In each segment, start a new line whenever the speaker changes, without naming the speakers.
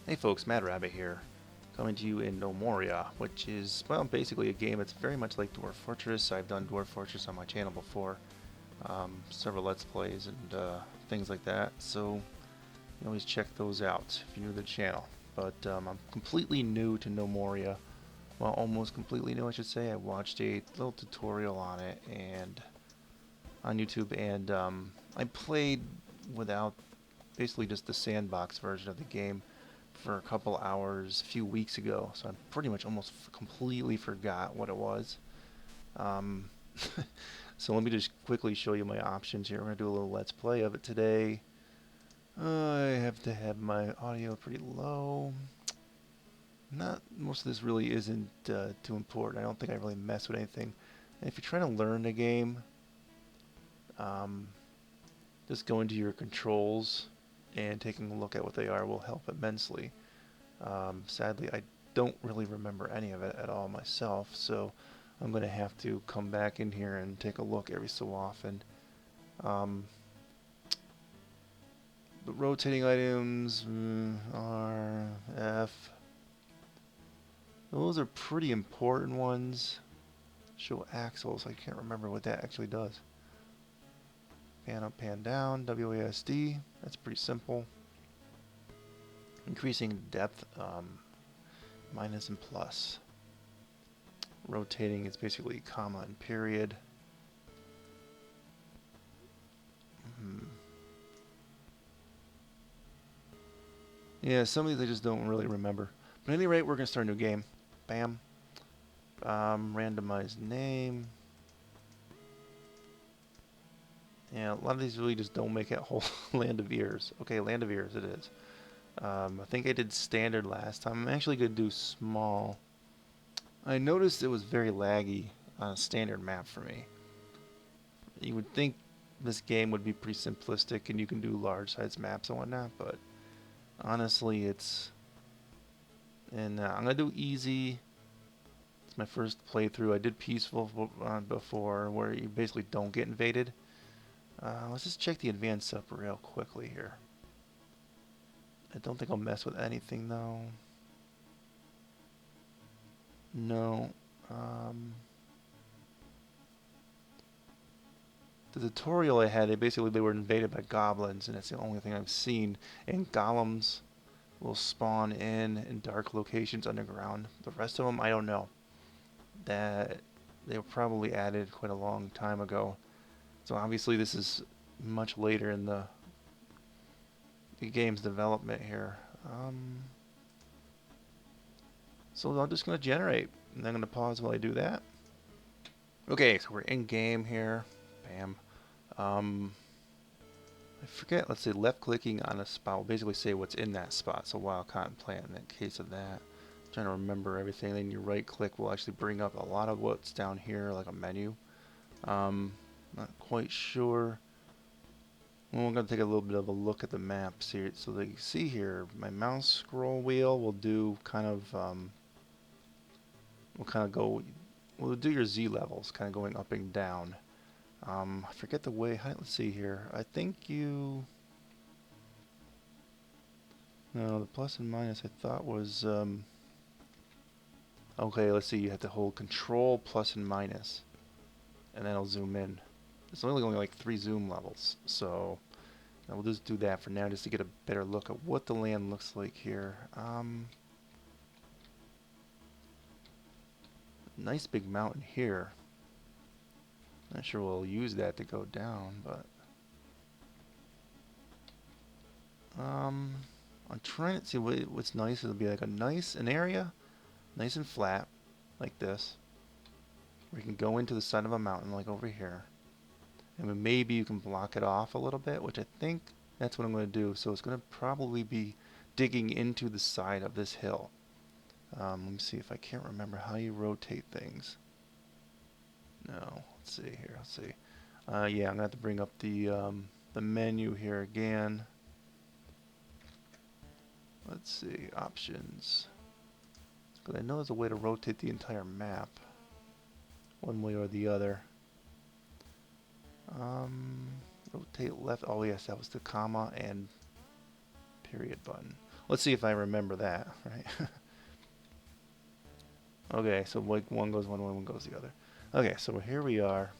Hey folks, Mad Rabbit here, coming to you in Gnomoria, which is, well, basically a game that's very much like Dwarf Fortress. I've done Dwarf Fortress on my channel before, several Let's Plays and things like that, so you can always check those out if you're new to the channel. But I'm completely new to Gnomoria, well, almost completely new I should say. I watched a little tutorial on it and on YouTube, and I played without, basically just the sandbox version of the game for a couple hours a few weeks ago, so I pretty much almost completely forgot what it was. Um, so let me just quickly show you my options here. We're going to do a little let's play of it today. I have to have my audio pretty low. Not most of this really isn't too important. I don't think I really mess with anything. And if you're trying to learn the game, um, just going to your controls and taking a look at what they are will help immensely. Sadly, I don't really remember any of it at all myself, so I'm going to have to come back in here and take a look every so often. Um, the rotating items, R, F, those are pretty important ones. Show axles, I can't remember what that actually does. Pan up, pan down, WASD, that's pretty simple. Increasing depth, minus and plus. Rotating is basically comma and period. Yeah, some of these I just don't really remember. But at any rate, we're going to start a new game. Bam. Randomized name. Yeah, a lot of these really just don't make it whole Land of Ears. Okay, Land of Ears it is. I think I did standard last time. I'm actually going to do small. I noticed it was very laggy on a standard map for me. You would think this game would be pretty simplistic and you can do large size maps and whatnot, but honestly it's... And I'm going to do easy. It's my first playthrough. I did peaceful before, where you basically don't get invaded. Let's just check the advanced up real quickly here. I don't think I'll mess with anything though. No. The tutorial I had, they were invaded by goblins, and it's the only thing I've seen. And golems will spawn in dark locations underground. The rest of them, I don't know. That they were probably added quite a long time ago. So obviously this is much later in the game's development here. So I'm just going to generate, and I'm going to pause while I do that. Okay, so we're in game here. Bam. I forget, let's say left clicking on a spot will basically say what's in that spot. So wild cotton plant in that case of that. I'm trying to remember everything. Then your right click will actually bring up a lot of what's down here, like a menu. Not quite sure. Well, we're going to take a little bit of a look at the maps here. So that you see here, my mouse scroll wheel will do kind of, we'll do your Z levels, kind of going up and down. I forget the way, let's see here. I think you, no, the plus and minus I thought was, okay, let's see, you have to hold control plus and minus, and then I'll zoom in. It's only like 3 zoom levels, so we'll just do that for now just to get a better look at what the land looks like here. Nice big mountain here. Not sure we'll use that to go down, but I'm trying to see what's nice. It'll be like an area, nice and flat, like this. We can go into the side of a mountain, like over here, and then maybe you can block it off a little bit, which I think that's what I'm going to do. So it's going to probably be digging into the side of this hill. Let me see if I can't remember how you rotate things. No, let's see here. Let's see. Yeah, I'm gonna have to bring up the menu here again. Let's see, options. Because I know there's a way to rotate the entire map, one way or the other. Rotate left. Oh yes, that was the comma and period button. Let's see if I remember that, right? Okay, so like one goes one goes the other. Okay, so here we are.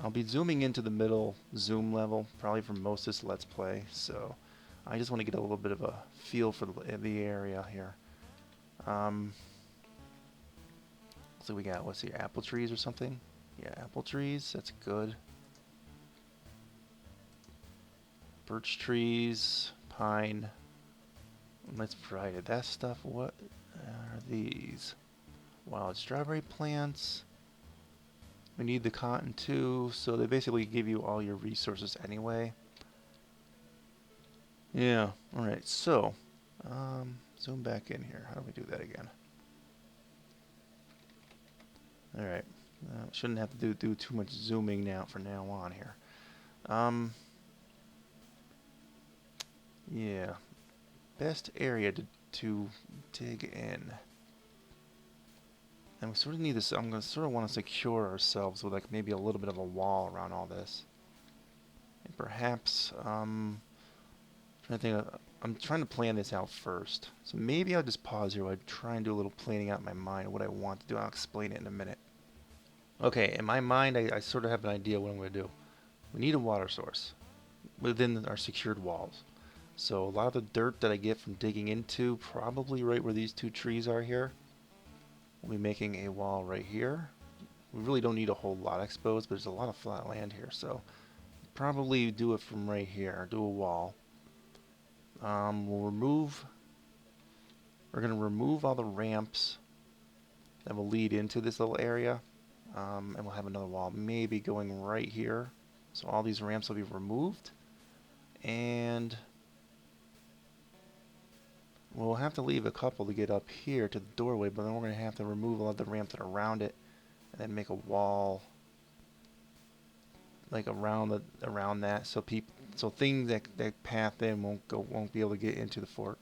I'll be zooming into the middle zoom level, probably for most of this Let's Play, so I just want to get a little bit of a feel for the area here. So we got, what's here, apple trees or something? Yeah, apple trees, that's good. Birch trees, pine. Let's variety that stuff. What are these? Wild strawberry plants. We need the cotton too, so they basically give you all your resources anyway. Yeah, alright, so, zoom back in here. How do we do that again? Alright, shouldn't have to do too much zooming now from now on here. Yeah, best area to dig in. And we sort of need this, I'm going to sort of want to secure ourselves with like maybe a little bit of a wall around all this. And perhaps, I'm trying to plan this out first. So maybe I'll just pause here while I try and do a little planning out in my mind of what I want to do. I'll explain it in a minute. Okay, in my mind, I sort of have an idea what I'm going to do. We need a water source within our secured walls. So a lot of the dirt that I get from digging into, probably right where these two trees are here, we'll be making a wall right here. We really don't need a whole lot exposed, but there's a lot of flat land here, so probably do it from right here, do a wall. We're going to remove all the ramps that will lead into this little area, and we'll have another wall maybe going right here. So all these ramps will be removed, and we'll have to leave a couple to get up here to the doorway, but then we're going to have to remove all of the ramps that are around it, and then make a wall like around that, so things that path in won't be able to get into the fort.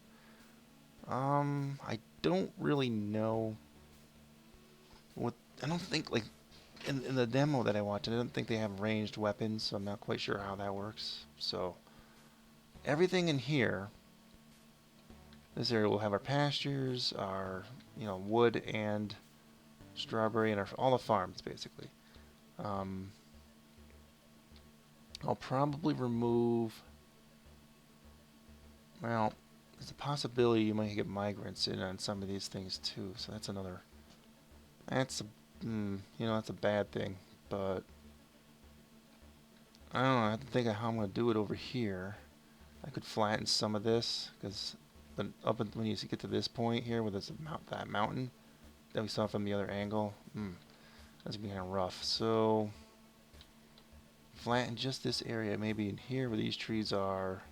I don't really know what, I don't think, like, in the demo that I watched, I don't think they have ranged weapons, so I'm not quite sure how that works. So everything in here, this area will have our pastures, our, wood and strawberry, and all the farms basically. I'll probably remove, well, there's a possibility you might get migrants in on some of these things too, so that's another, that's a bad thing, but I don't know, I have to think of how I'm going to do it over here. I could flatten some of this, but when you get to this point here, where there's that mountain that we saw from the other angle, that's going to be kind of rough. So, flatten just this area, maybe in here where these trees are,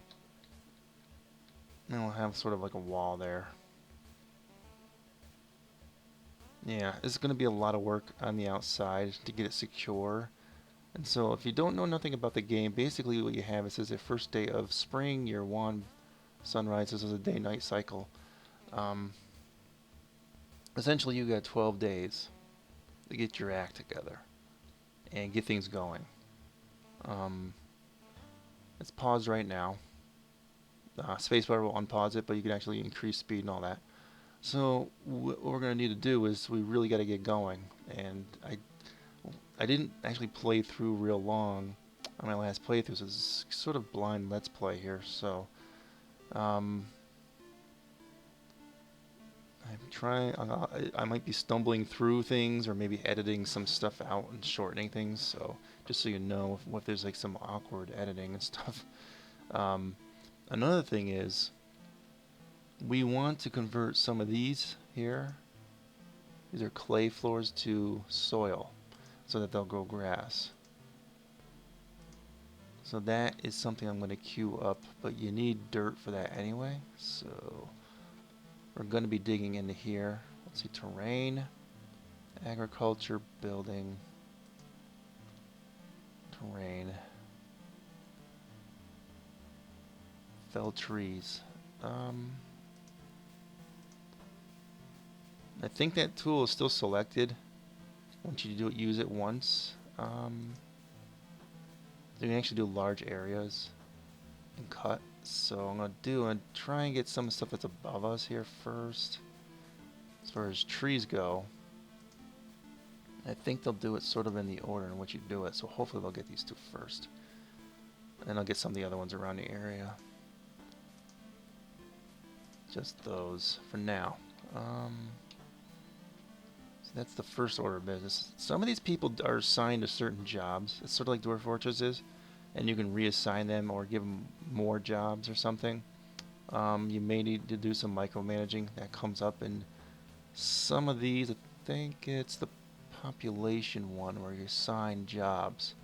and we'll have sort of like a wall there. Yeah, it's going to be a lot of work on the outside to get it secure. And so if you don't know nothing about the game, basically what you have, it says the first day of spring, year 1, sunrise. This is a day-night cycle. Essentially you got 12 days to get your act together and get things going. It's paused right now. Spacebar will unpause it, but you can actually increase speed and all that. So what we're going to need to do is we really got to get going. And I didn't actually play through real long on my last playthrough, so it's sort of blind let's play here. So I'm trying. I might be stumbling through things, or maybe editing some stuff out and shortening things. So just so you know, if there's like some awkward editing and stuff. Another thing is, we want to convert some of these here. These are clay floors to soil, so that they'll grow grass. So that is something I'm going to queue up, but you need dirt for that anyway. So we're going to be digging into here. Let's see, terrain, agriculture, building, terrain, fell trees. I think that tool is still selected once you use it once. You can actually do large areas and cut. So I'm gonna try and get some stuff that's above us here first. As far as trees go, I think they'll do it sort of in the order in which you do it. So hopefully they'll get these two first, and I'll get some of the other ones around the area. Just those for now. So that's the first order of business. Some of these people are assigned to certain jobs. It's sort of like Dwarf Fortress is, and you can reassign them or give them more jobs or something. You may need to do some micromanaging. That comes up in some of these. I think it's the population one where you assign jobs.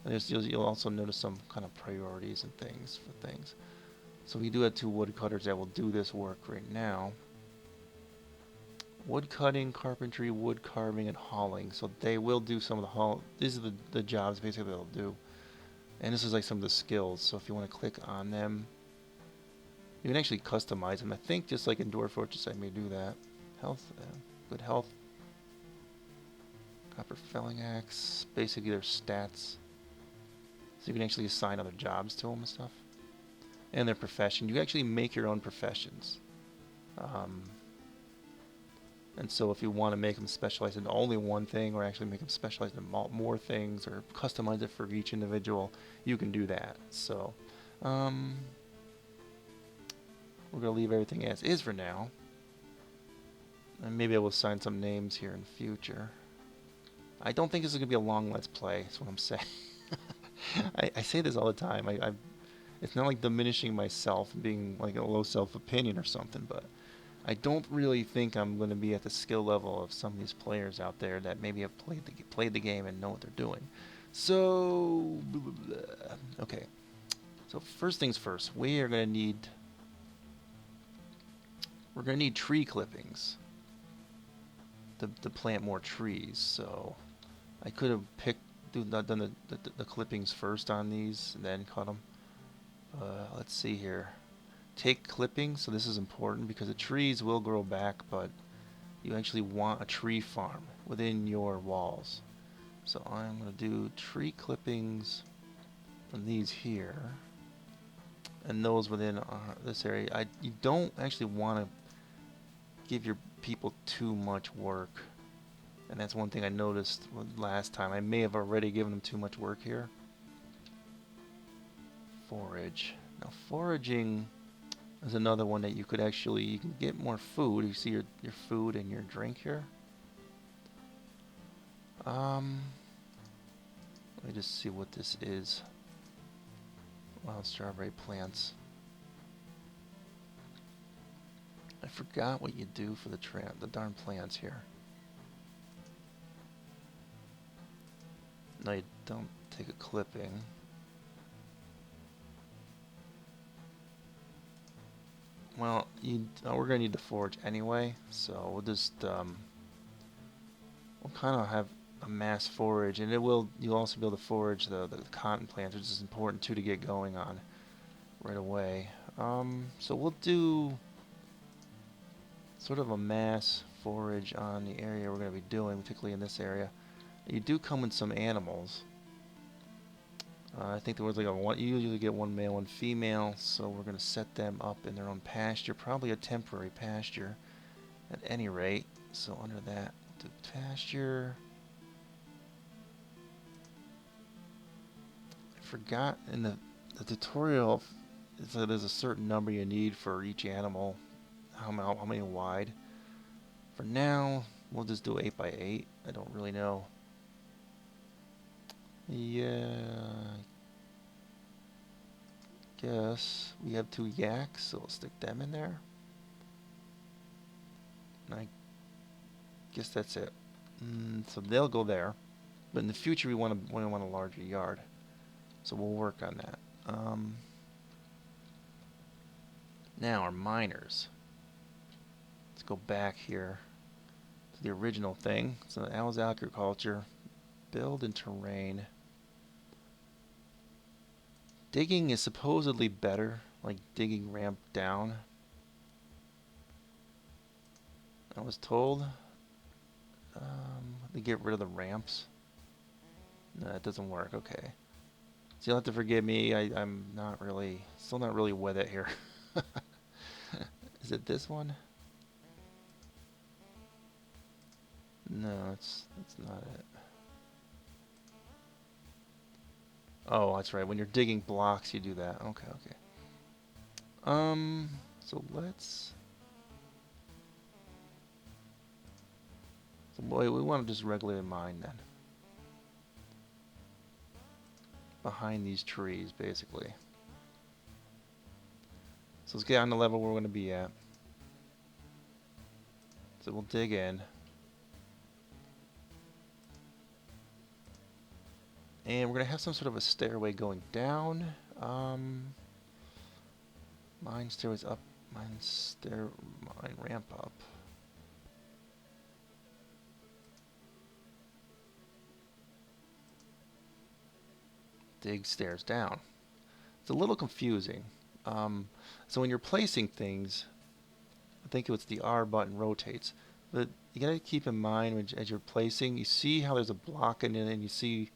And you'll also notice some kind of priorities and things for things. So we do have two woodcutters that will do this work right now. Wood cutting, carpentry, wood carving, and hauling. So they will do some of the haul. These are the jobs basically they'll do. And this is like some of the skills. So if you want to click on them, you can actually customize them. I think just like in Dwarf Fortress, I may do that. Health, good health. Copper felling axe. Basically their stats. So you can actually assign other jobs to them and stuff. And their profession. You can actually make your own professions. And so if you want to make them specialize in only one thing or actually make them specialize in more things or customize it for each individual, you can do that. So we're going to leave everything as is for now. And maybe I will assign some names here in the future. I don't think this is going to be a long Let's Play, that's what I'm saying. I say this all the time. It's not like diminishing myself and being like a low self-opinion or something, but I don't really think I'm going to be at the skill level of some of these players out there that maybe have played the game and know what they're doing. So, okay. So first things first, we're going to need tree clippings to plant more trees. So I could have done the clippings first on these and then cut them. Let's see here. Take clippings, so this is important because the trees will grow back, but you actually want a tree farm within your walls. So I'm going to do tree clippings from these here, and those within this area. You don't actually want to give your people too much work, and that's one thing I noticed last time. I may have already given them too much work here. Forage. Now foraging is another one that you can get more food. You see your food and your drink here. Let me just see what this is. Wild strawberry plants. I forgot what you do for the darn plants here. No, you don't take a clipping. Well, we're gonna need to forage anyway, so we'll just we'll kind of have a mass forage, and you'll also be able to forage the cotton plants, which is important too to get going on right away. So we'll do sort of a mass forage on the area we're gonna be doing, particularly in this area. You do come with some animals. I think there was like you usually get one male, one female, so we're going to set them up in their own pasture, probably a temporary pasture at any rate. So under that, do pasture. I forgot in the tutorial, there's a certain number you need for each animal, how many wide. For now, we'll just do 8 by 8. I don't really know. Yeah, I guess we have 2 yaks, so we'll stick them in there. And I guess that's it. So they'll go there, but in the future we want a larger yard, so we'll work on that. Now our miners. Let's go back here to the original thing. So that was agriculture. Build and terrain. Digging is supposedly better, like digging ramp down. I was told to get rid of the ramps. No, that doesn't work. Okay. So you'll have to forgive me. I'm not really, still not really with it here. Is it this one? No, that's not it. Oh, that's right. When you're digging blocks, you do that. Okay, okay. So let's. So boy, we want to just regularly mine then. Behind these trees, basically. So let's get on the level we're going to be at. So we'll dig in. And we're going to have some sort of a stairway going down. Mine stairways up. Mine ramp up. Dig stairs down. It's a little confusing. So when you're placing things, I think it's the R button rotates. But you gotta keep in mind as you're placing, you see how there's a block in it, and you see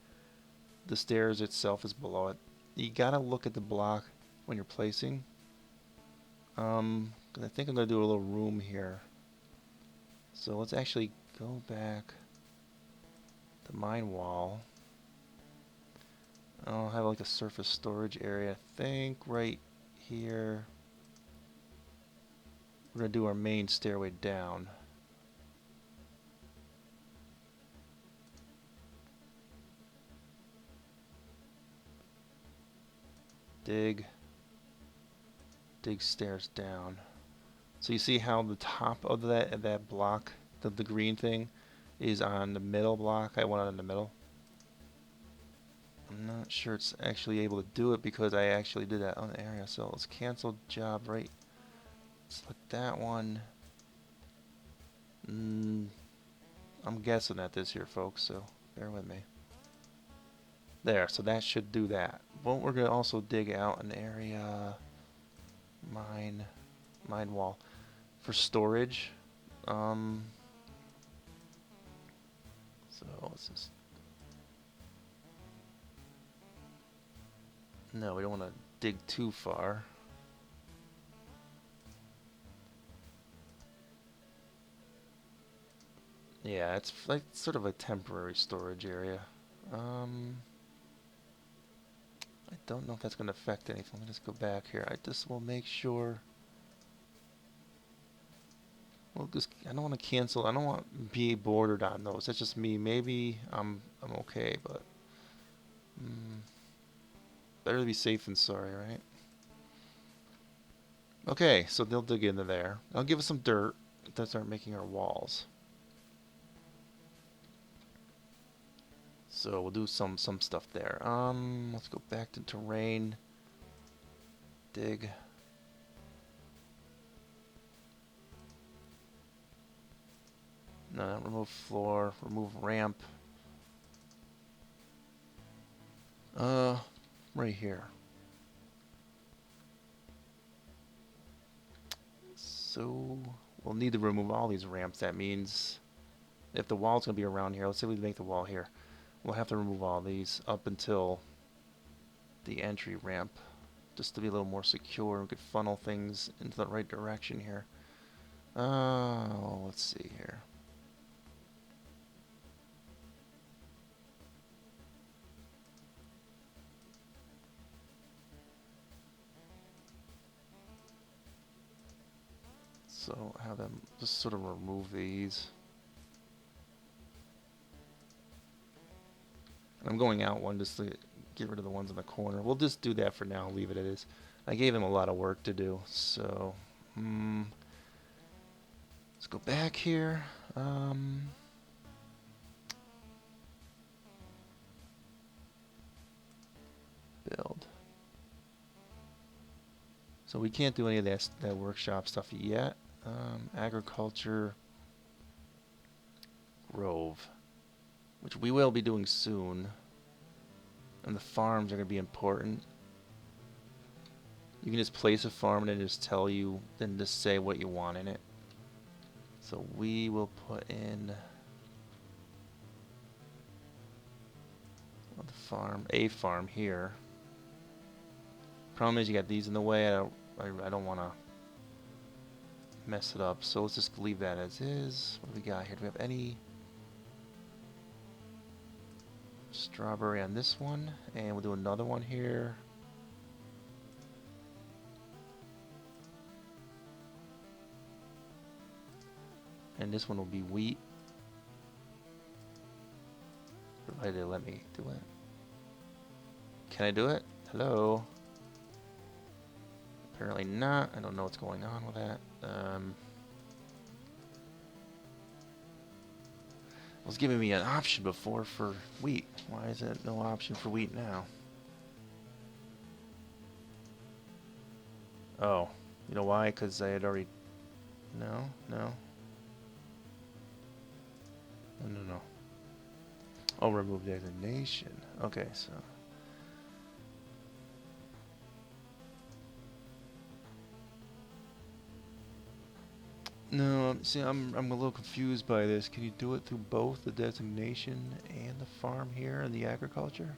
the stairs itself is below it. You gotta look at the block when you're placing. 'Cause I think I'm gonna do a little room here. So let's actually go back to mine wall. I'll have like a surface storage area, I think, right here. We're going to do our main stairway down. Dig stairs down. So you see how the top of that block, the green thing, is on the middle block? I want it in the middle. I'm not sure it's actually able to do it because I actually did that on the area. So let's cancel job right. Select that one. I'm guessing at this here, folks, so bear with me. There, so that should do that. But we're going to also dig out an area, mine wall, for storage. So let's just... No, we don't want to dig too far. Yeah, it's like sort of a temporary storage area. I don't know if that's going to affect anything. Let me just go back here. I just will make sure. Well, just I don't want to cancel. I don't want to be bordered on those. That's just me. Maybe I'm okay, but better to be safe than sorry, right? Okay, so they'll dig into there. I'll give us some dirt to start making our walls. So we'll do some stuff there. Let's go back to terrain. Dig. No, remove floor. Remove ramp. Right here. So we'll need to remove all these ramps. That means if the wall's gonna be around here, let's say we make the wall here. We'll have to remove all these up until the entry ramp, just to be a little more secure. We could funnel things into the right direction here. Let's see here. So have them just sort of remove these. And I'm going out one just to get rid of the ones in the corner. We'll just do that for now, leave it as is. I gave him a lot of work to do, so let's go back here. Build. So we can't do any of that workshop stuff yet. Agriculture Grove, which we will be doing soon. And the farms are going to be important. You can just place a farm and just tell you, then just say what you want in it. So we will put in a farm here. Problem is you got these in the way. I don't want to mess it up. So let's just leave that as is. What do we got here? Do we have any strawberry on this one? And we'll do another one here. And this one will be wheat. Provided they let me do it. Can I do it? Hello? Apparently not. I don't know what's going on with that. It was giving me an option before for wheat. Why is it no option for wheat now? Oh, you know why? Because I had already... No. Oh, remove designation. Okay, so... No, see, I'm a little confused by this. Can you do it through both the designation and the farm here and the agriculture?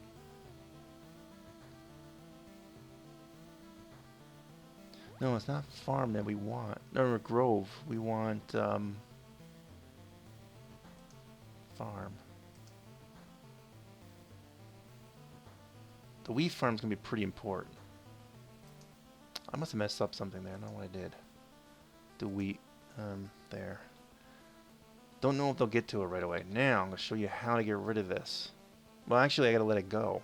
No, it's not farm that we want. No, grove. We want farm. The wheat farm's gonna be pretty important. I must have messed up something there. I don't know what I did. The wheat. There. Don't know if they'll get to it right away. Now, I'm going to show you how to get rid of this. Well, actually, I got to let it go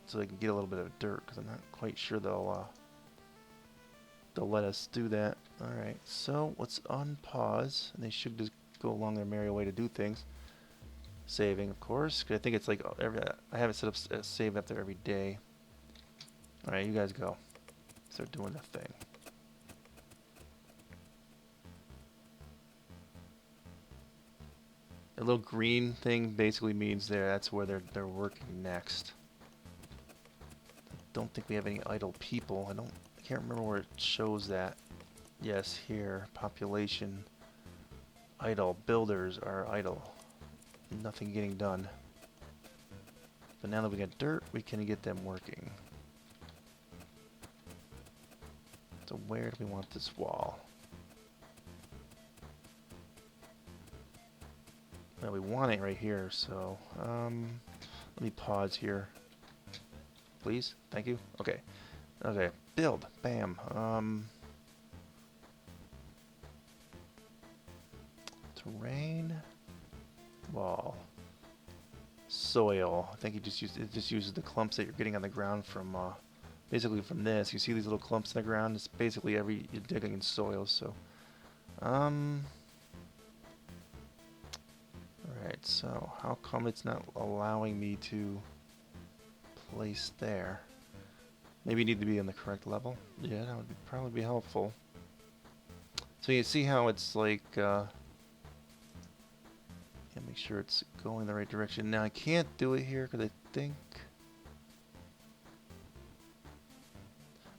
so they can get a little bit of dirt, because I'm not quite sure they'll let us do that. Alright, so let's unpause, and they should just go along their merry way to do things. Saving, of course, because I think it's like I have it set up, saved up there every day. Alright, you guys go. Start doing the thing. The little green thing basically means that's where they're working next. I don't think we have any idle people. I can't remember where it shows that. Yes, here, population, idle, builders are idle. Nothing getting done. But now that we got dirt, we can get them working. So where do we want this wall? Well, we want it right here, so let me pause here. Please? Thank you? Okay. Okay. Build. Bam. Terrain. Wall. Soil. I think it just uses the clumps that you're getting on the ground from basically from this. You see these little clumps in the ground? It's basically you're digging in soil, so Alright, so how come it's not allowing me to place there? Maybe you need to be on the correct level? Yeah, that would probably be helpful. So you see how it's like, yeah, make sure it's going the right direction. Now I can't do it here because I think...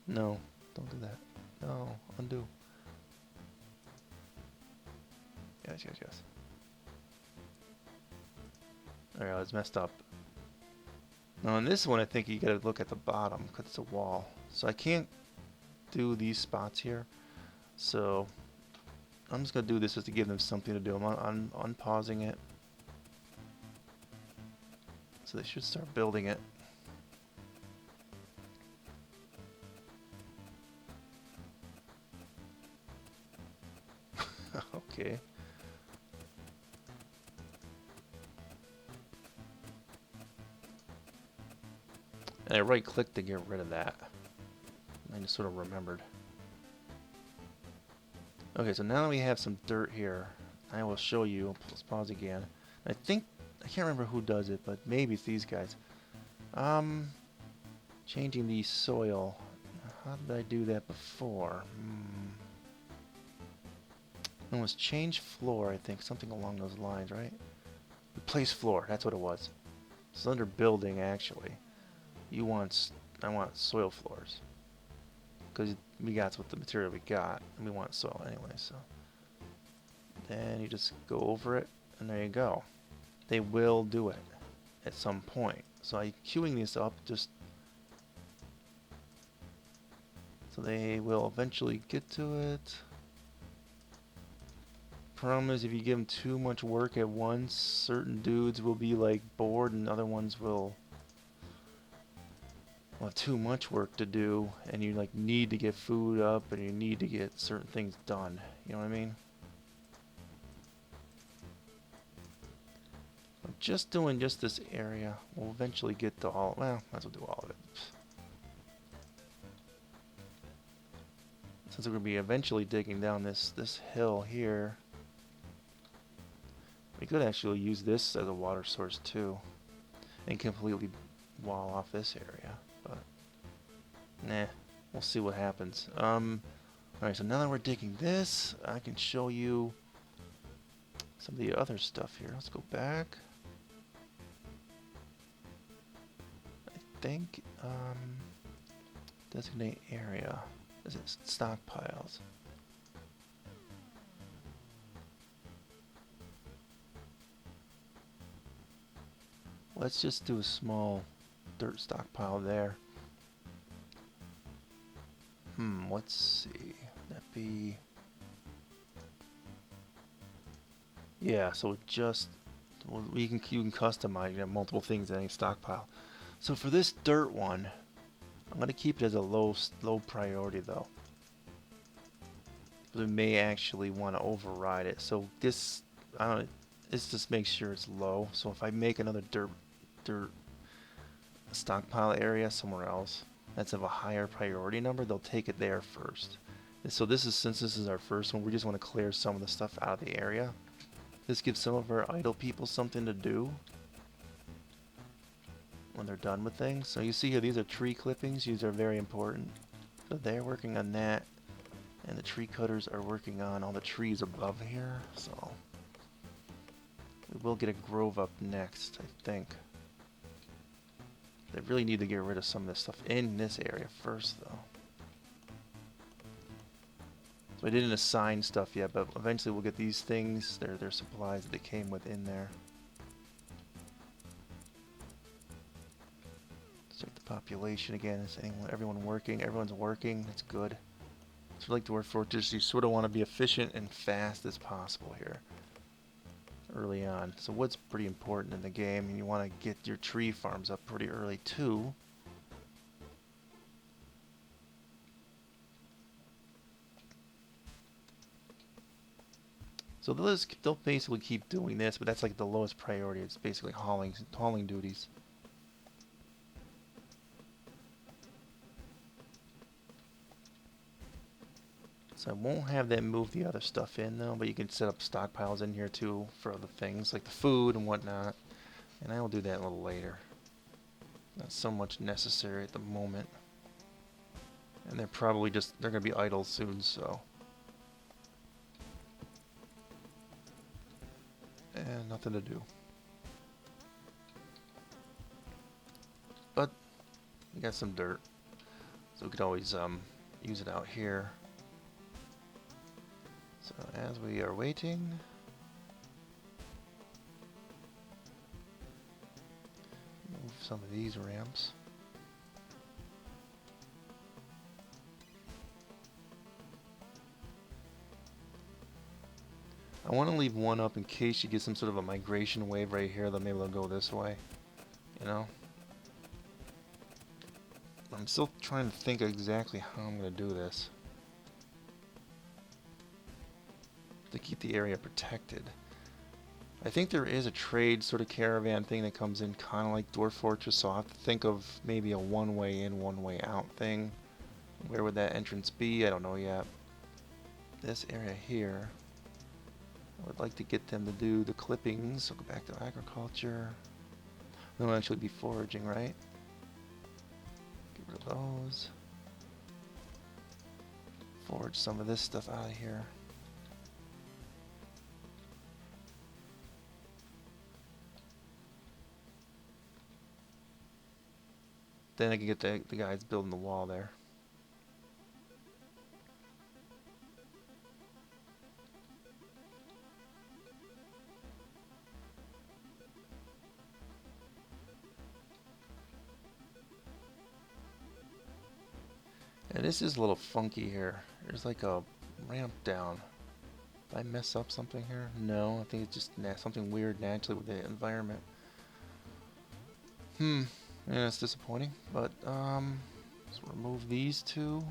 No, don't do that. No, undo. Yes. Alright, it's messed up. Now on this one, I think you gotta look at the bottom, because it's a wall. So I can't do these spots here. So I'm just gonna do this just to give them something to do. I'm unpausing it. So they should start building it. Okay. And I right-clicked to get rid of that. I just sort of remembered. Okay, so now that we have some dirt here, I will show you. Let's pause again. I think I can't remember who does it, but maybe it's these guys. Changing the soil. How did I do that before? It was change floor, I think, something along those lines, right? Replace floor. That's what it was. It's under building, actually. I want soil floors, because we got what the material we got, and we want soil anyway. So then you just go over it, and there you go. They will do it at some point. So I'm queuing this up. Just So they will eventually get to it. Problem is, if you give them too much work at once, certain dudes will be like bored and other ones will have too much work to do, and you like need to get food up and you need to get certain things done. You know what I mean? I'm just doing just this area. We'll eventually get to all, well, might as well do all of it. Since we're going to be eventually digging down this hill here, we could actually use this as a water source too, and completely wall off this area, but nah, we'll see what happens. Alright, so now that we're digging this, I can show you some of the other stuff here. Let's go back. I think, designate area. Is it stockpiles? Let's just do a small dirt stockpile there. Let's see. That'd be... yeah, so just... well, you can customize, you have multiple things in any stockpile. So for this dirt one, I'm going to keep it as a low priority though. We may actually want to override it. So this, I don't know, this just makes sure it's low. So if I make another dirt stockpile area somewhere else that's of a higher priority number, they'll take it there first. And so this is, since this is our first one, we just want to clear some of the stuff out of the area. This gives some of our idle people something to do when they're done with things. So you see here, these are tree clippings. These are very important. So they're working on that, and the tree cutters are working on all the trees above here. So we will get a grove up next, I think. They really need to get rid of some of this stuff in this area first, though. So I didn't assign stuff yet, but eventually we'll get these things. They're supplies that they came with in there. Check the population again. Is everyone working? Everyone's working. That's good. So like Dwarf Fortress, you sort of want to be efficient and fast as possible here early on. So wood's pretty important in the game, and you want to get your tree farms up pretty early too. So they'll basically keep doing this, but that's like the lowest priority. It's basically hauling duties. So I won't have them move the other stuff in though, but you can set up stockpiles in here too for other things like the food and whatnot. And I will do that a little later. Not so much necessary at the moment. And they're probably just, they're going to be idle soon, so. And nothing to do. But we got some dirt, so we could always use it out here. So as we are waiting, move some of these ramps. I want to leave one up in case you get some sort of a migration wave right here, then maybe they'll go this way, you know? I'm still trying to think exactly how I'm going to do this to keep the area protected. I think there is a trade sort of caravan thing that comes in kind of like Dwarf Fortress, so I'll have to think of maybe a one-way in, one-way out thing. Where would that entrance be? I don't know yet. This area here, I would like to get them to do the clippings, so go back to agriculture. They'll actually be foraging, right? Get rid of those. Forage some of this stuff out of here. Then I can get the guys building the wall there. And This is a little funky here. There's like a ramp down. Did I mess up something here? No, I think it's just something weird naturally with the environment. Yeah, it's disappointing, but let's remove these two.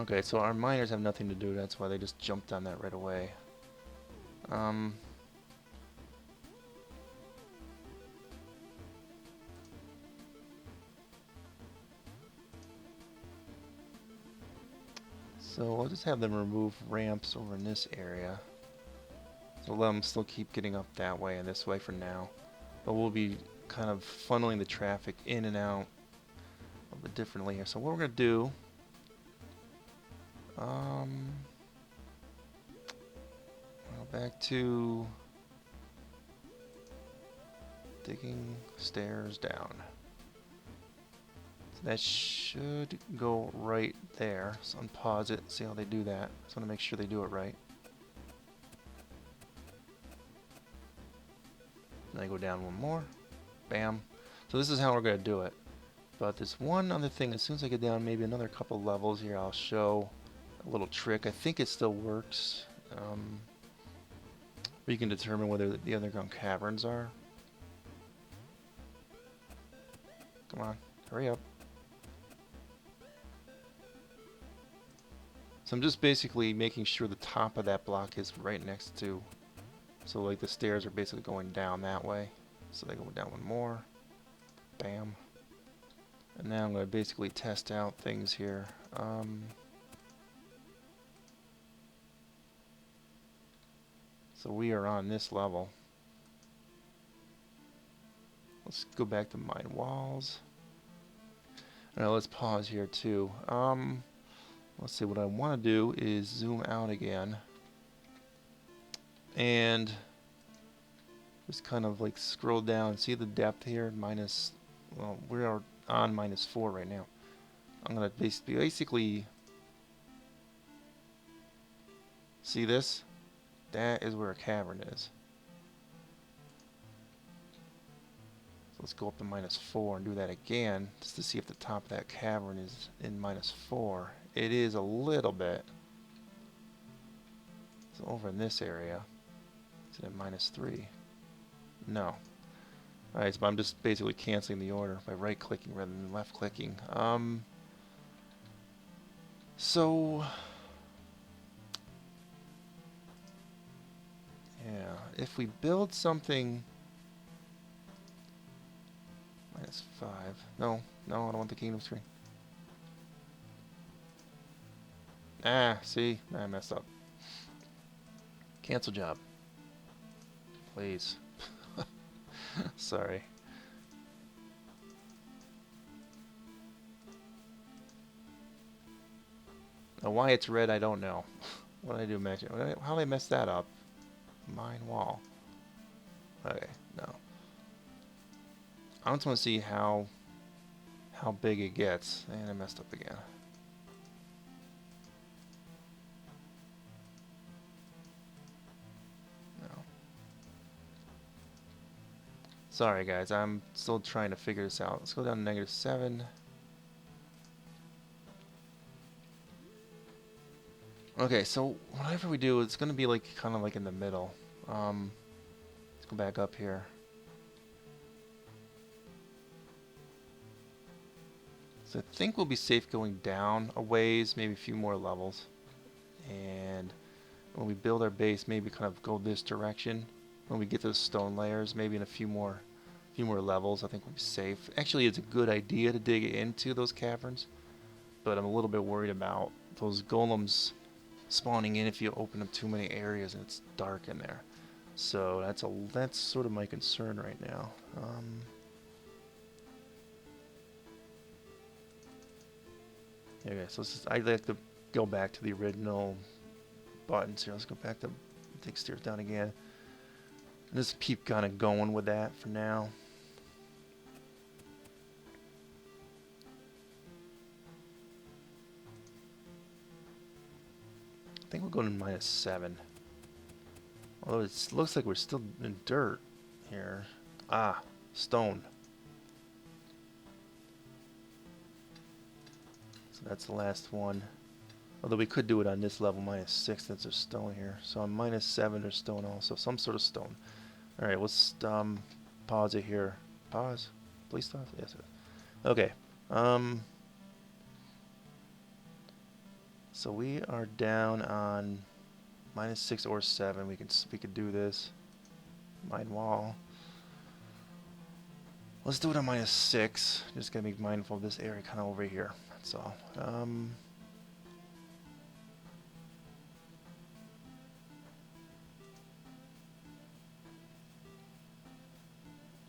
Okay, so our miners have nothing to do, that's why they just jumped on that right away. So I'll just have them remove ramps over in this area. So let them still keep getting up that way and this way for now. But we'll be kind of funneling the traffic in and out a little bit differently here. So what we're going to do... back to digging stairs down. So that should go right there. So unpause it, see how they do that. Just want to make sure they do it right. Then I go down one more. Bam. So this is how we're going to do it. But there's one other thing. As soon as I get down maybe another couple levels here, I'll show a little trick. I think it still works. You can determine whether the underground caverns are. Come on, hurry up. So I'm just basically making sure the top of that block is right next to, so like the stairs are basically going down that way. So they go down one more. Bam. And now I'm going to basically test out things here. So we are on this level. Let's go back to mine walls. Alright, let's pause here too. Let's see, what I want to do is zoom out again. And just kind of like scroll down. See the depth here? Minus, well, we are on -4 right now. I'm going to basically see this? That is where a cavern is. So let's go up to -4 and do that again, just to see if the top of that cavern is in -4. It is a little bit. So over in this area, is it at -3? No. Alright, so I'm just basically canceling the order by right-clicking rather than left-clicking. So... yeah, if we build something... -5. No, I don't want the kingdom screen. See? I messed up. Cancel job. Please. Sorry. Now why it's red, I don't know. What did I do, magic? How did I mess that up? Mine wall. Okay, no. I just want to see how big it gets. And I messed up again. No. Sorry guys, I'm still trying to figure this out. Let's go down to -7. Okay, so whatever we do, it's going to be like kind of like in the middle. Let's go back up here. So I think we'll be safe going down a ways, maybe a few more levels. And when we build our base, maybe kind of go this direction. When we get to the stone layers, maybe in a few more levels, I think we'll be safe. Actually, it's a good idea to dig into those caverns, but I'm a little bit worried about those golems spawning in if you open up too many areas and it's dark in there. So that's sort of my concern right now. Okay, so I'd like to go back to the original buttons here. Let's go back to take stairs down again. Just keep kind of going with that for now. I think we'll go to -7. Although it looks like we're still in dirt here. Ah, stone. So that's the last one. Although we could do it on this level, -6, that's a stone here. So on -7 there's stone also, some sort of stone. Alright, let's pause it here. Pause? Please stop? Yes. Okay. So we are down on -6 or 7. We could do this. Mine wall. Let's do it on -6. Just gotta be mindful of this area kind of over here. That's all.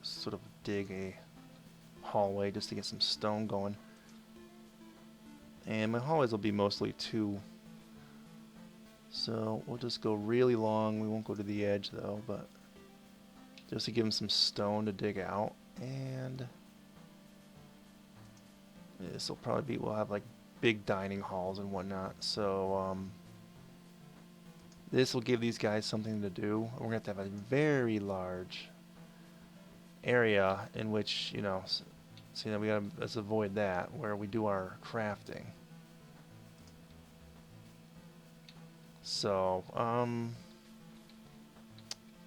Sort of dig a hallway just to get some stone going. And my hallways will be mostly 2. So we'll just go really long. We won't go to the edge though, but just to give them some stone to dig out. And this will probably be, we'll have like big dining halls and whatnot. So this will give these guys something to do. We're going to have a very large area in which, you know, so we gotta, let's avoid that, where we do our crafting. So,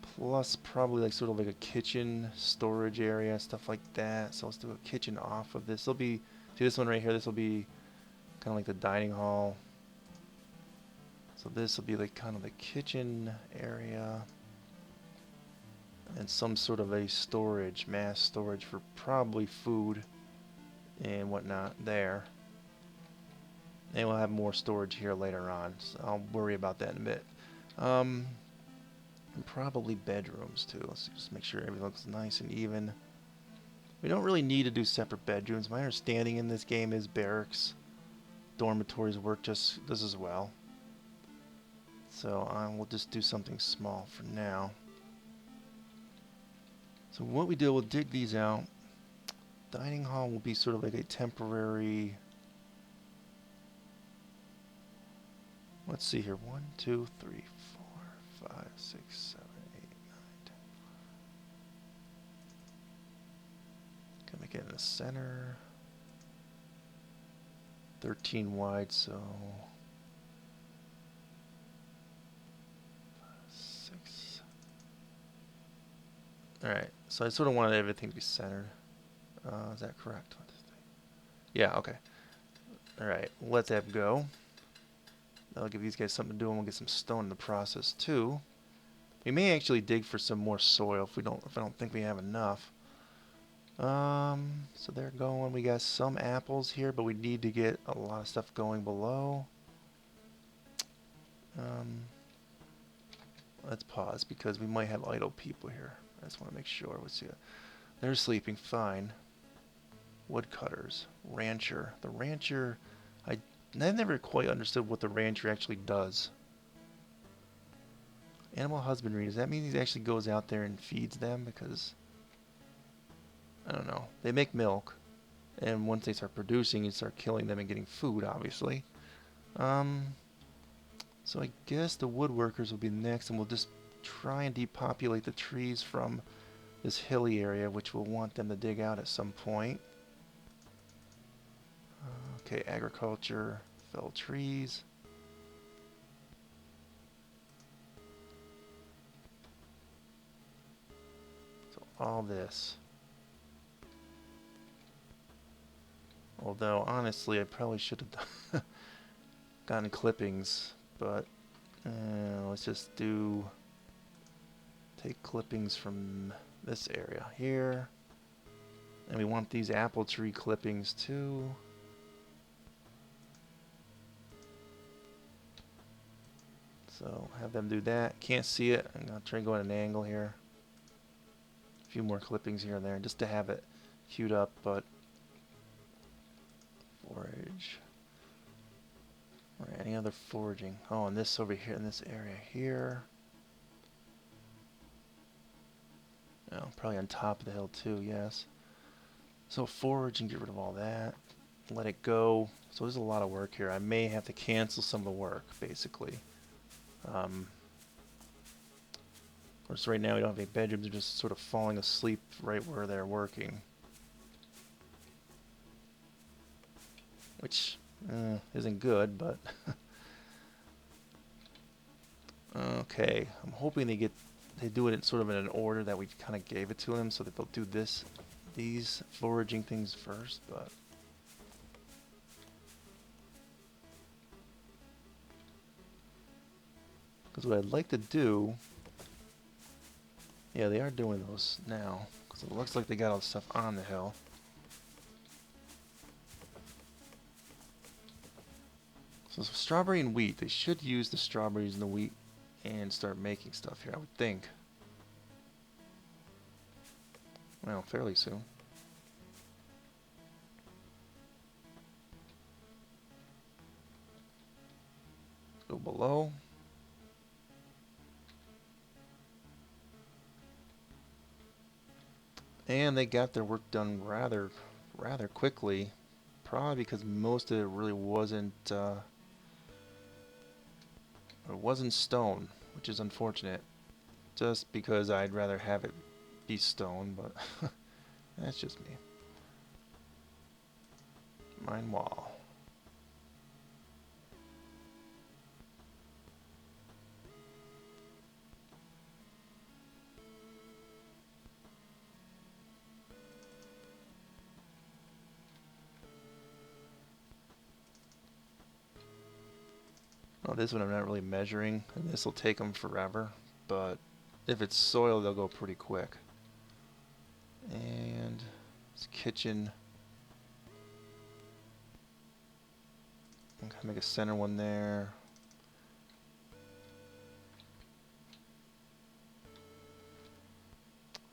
plus probably like sort of like a kitchen storage area, stuff like that. So let's do a kitchen off of this. There'll be, see this one right here, this will be kind of like the dining hall. So this will be like kind of the kitchen area. And some sort of a storage, mass storage for probably food and whatnot there. And we'll have more storage here later on, so I'll worry about that in a bit. And probably bedrooms too. Let's just make sure everything looks nice and even. We don't really need to do separate bedrooms. My understanding in this game is barracks, dormitories work just as well. So we'll just do something small for now. So what we do, we'll dig these out. Dining hall will be sort of like a temporary. Let's see here. 1, 2, 3, 4, 5, 6, 7, 8, 9, 10. Gonna make it in the center. 13 wide, so 6. Alright, so I sort of wanted everything to be centered. Is that correct? Yeah, okay. Alright, let that go. That'll give these guys something to do, and we'll get some stone in the process too. We may actually dig for some more soil if I don't think we have enough. So they're going. We got some apples here, but we need to get a lot of stuff going below. Let's pause because we might have idle people here. I just want to make sure. Let's see. They're sleeping fine. Woodcutters, rancher. The rancher, I've never quite understood what the rancher actually does. Animal husbandry, does that mean he actually goes out there and feeds them? Because, I don't know. They make milk, and once they start producing, you start killing them and getting food, obviously. So I guess the woodworkers will be next, and we'll just try and depopulate the trees from this hilly area, which we'll want them to dig out at some point. Okay, agriculture, fell trees. So all this. Although, honestly, I probably should have gotten clippings, but let's just take clippings from this area here. And we want these apple tree clippings too. So have them do that. Can't see it. I'm going to try and go at an angle here. A few more clippings here and there just to have it queued up, but forage. Or any other foraging. Oh, and this over here in this area here. Oh, probably on top of the hill too, yes. So forage and get rid of all that. Let it go. So there's a lot of work here. I may have to cancel some of the work, basically. Of course, right now we don't have any bedrooms. They're just sort of falling asleep right where they're working. Which isn't good, but... Okay, I'm hoping they do it in sort of in an order that we kind of gave it to them, so that they'll do these foraging things first, but... Because what I'd like to do... Yeah, they are doing those now, because it looks like they got all the stuff on the hill. So strawberry and wheat, they should use the strawberries and the wheat and start making stuff here, I would think. Well, fairly soon. Go below. And they got their work done rather quickly. Probably because most of it really wasn't stone, which is unfortunate. Just because I'd rather have it be stone, but that's just me. Mine wall. Oh, this one I'm not really measuring, and this will take them forever, but if it's soil, they'll go pretty quick. And this kitchen. I'm gonna make a center one there.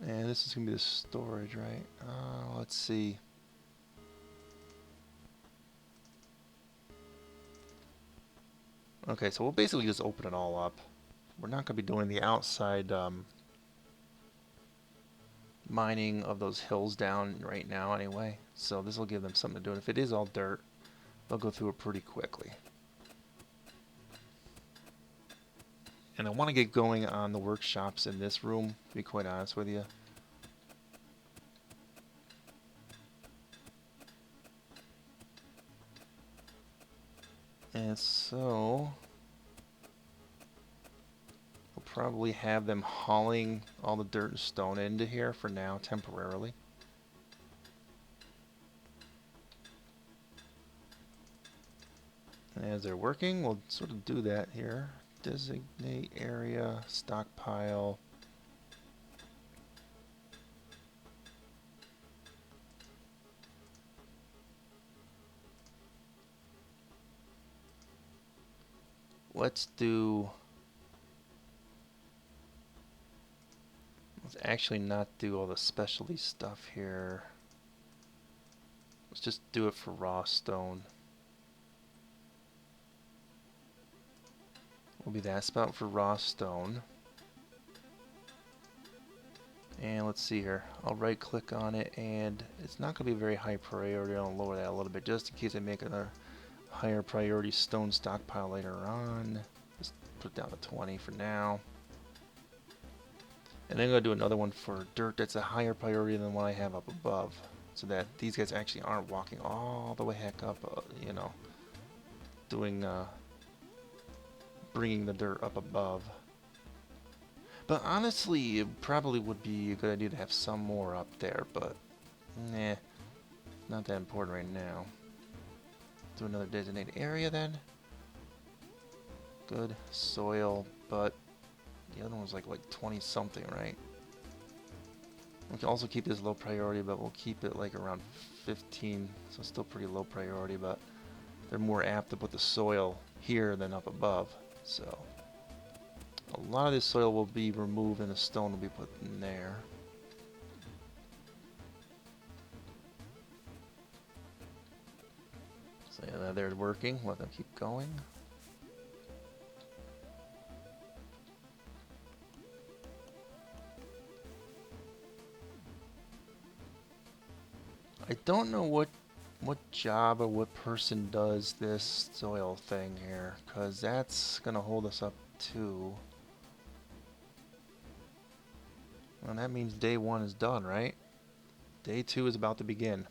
And this is gonna be the storage, right? Let's see. Okay, so we'll basically just open it all up. We're not going to be doing the outside mining of those hills down right now anyway. So this will give them something to do. And if it is all dirt, they'll go through it pretty quickly. And I want to get going on the workshops in this room, to be quite honest with you. And so... we'll probably have them hauling all the dirt and stone into here for now, temporarily. And as they're working, we'll sort of do that here. Designate area, stockpile. Let's actually not do all the specialty stuff here. Let's just do it for raw stone. Will be that spot for raw stone. And let's see here. I'll right click on it, and it's not going to be very high priority. I'll lower that a little bit just in case I make another higher priority stone stockpile later on. Just put it down to 20 for now. And then I'm going to do another one for dirt that's a higher priority than what I have up above. So that these guys actually aren't walking all the way heck up, you know, doing, bringing the dirt up above. But honestly, it probably would be a good idea to have some more up there, but, nah, not that important right now. Do another designated area then. Good. Soil, but the other one was like 20 something, right? We can also keep this low priority, but we'll keep it like around 15, so still pretty low priority, but they're more apt to put the soil here than up above, so a lot of this soil will be removed and the stone will be put in there. So yeah, they're working, let them keep going. I don't know what job or what person does this soil thing here, because that's going to hold us up 2. Well, that means day 1 is done, right? Day 2 is about to begin.